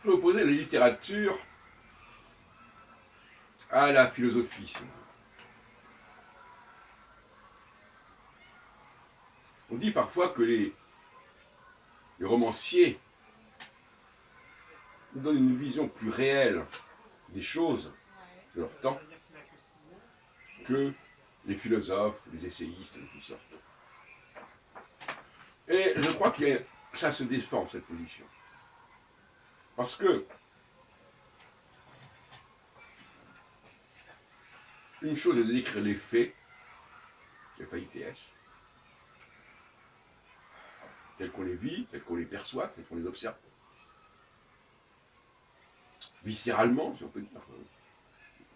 Je vais opposer la littérature à la philosophie. On dit parfois que les romanciers nous donnent une vision plus réelle des choses de leur temps que les philosophes, les essayistes, et tout ça. Et je crois que ça se défend, cette position. Parce que une chose est de décrire les faits, FAITS, tels qu'on les vit, tels qu'on les perçoit, tels qu'on les observe, viscéralement, si on peut dire,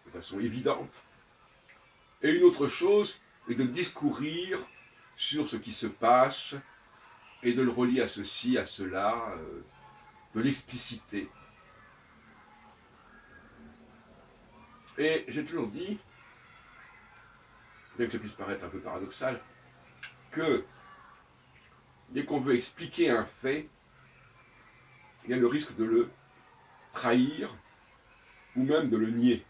de façon évidente. Et une autre chose est de discourir sur ce qui se passe et de le relier à ceci, à cela, de l'expliciter. Et j'ai toujours dit, bien que ça puisse paraître un peu paradoxal, que dès qu'on veut expliquer un fait, il y a le risque de le trahir ou même de le nier.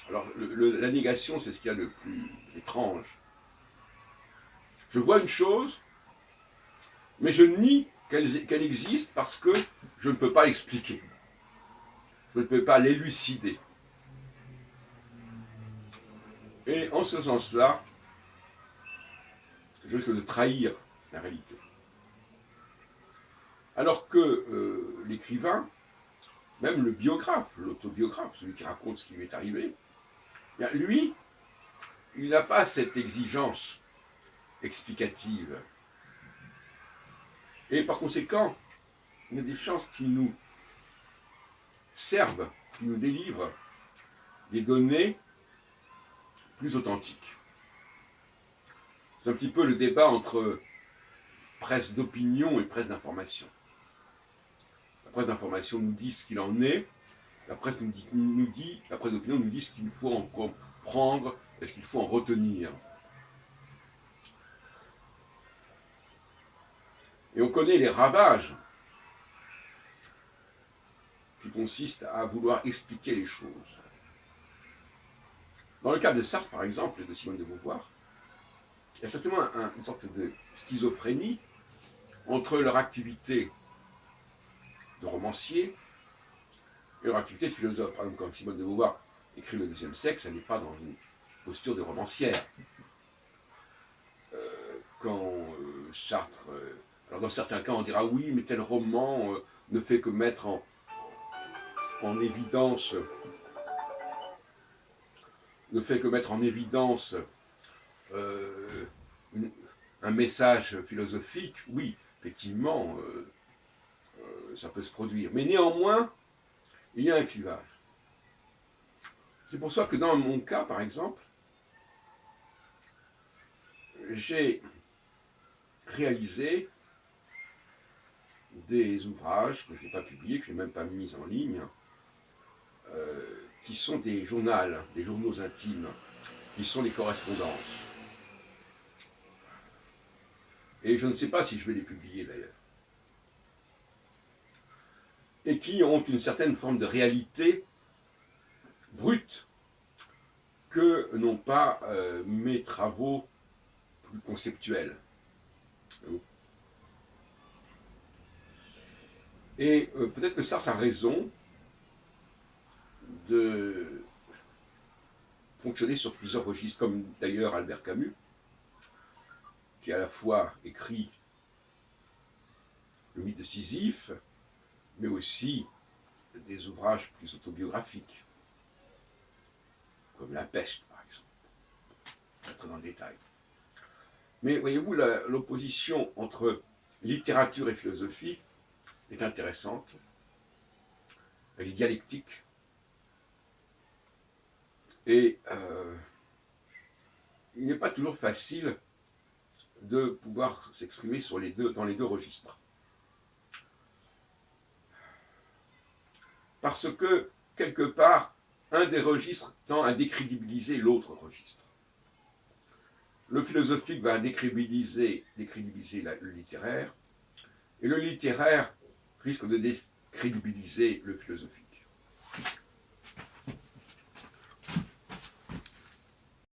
Alors, la négation, c'est ce qu'il y a de plus étrange. Je vois une chose, mais je nie qu'elle existe parce que je ne peux pas l'expliquer. Je ne peux pas l'élucider. Et en ce sens-là, je risque de trahir la réalité. Alors que l'écrivain, même le biographe, l'autobiographe, celui qui raconte ce qui lui est arrivé, bien, lui, il n'a pas cette exigence explicative. Et par conséquent, il y a des chances qui nous servent, qui nous délivrent des données plus authentiques. C'est un petit peu le débat entre presse d'opinion et presse d'information. La presse d'information nous dit ce qu'il en est, la presse d'opinion nous dit ce qu'il faut en comprendre et ce qu'il faut en retenir. Et on connaît les ravages qui consistent à vouloir expliquer les choses. Dans le cas de Sartre, par exemple, et de Simone de Beauvoir, il y a certainement une sorte de schizophrénie entre leur activité de romancier et leur activité de philosophe. Par exemple, quand Simone de Beauvoir écrit Le deuxième sexe, elle n'est pas dans une posture de romancière. Quand Sartre... alors dans certains cas, on dira oui, mais tel roman ne fait que mettre en évidence un message philosophique. Oui, effectivement, ça peut se produire. Mais néanmoins, il y a un clivage. C'est pour ça que dans mon cas, par exemple, j'ai réalisé des ouvrages que je n'ai pas publiés, que je n'ai même pas mis en ligne, qui sont des journaux intimes, qui sont des correspondances. Et je ne sais pas si je vais les publier d'ailleurs. Et qui ont une certaine forme de réalité brute que n'ont pas mes travaux plus conceptuels. Et peut-être que Sartre a raison de fonctionner sur plusieurs registres, comme d'ailleurs Albert Camus, qui a à la fois écrit le mythe de Sisyphe, mais aussi des ouvrages plus autobiographiques, comme La Peste, par exemple. Être dans le détail. Mais voyez-vous, l'opposition entre littérature et philosophie est intéressante, elle est dialectique, et il n'est pas toujours facile de pouvoir s'exprimer dans les deux registres. Parce que, quelque part, un des registres tend à décrédibiliser l'autre registre. Le philosophique va décrédibiliser le littéraire, et le littéraire risque de décrédibiliser le philosophique.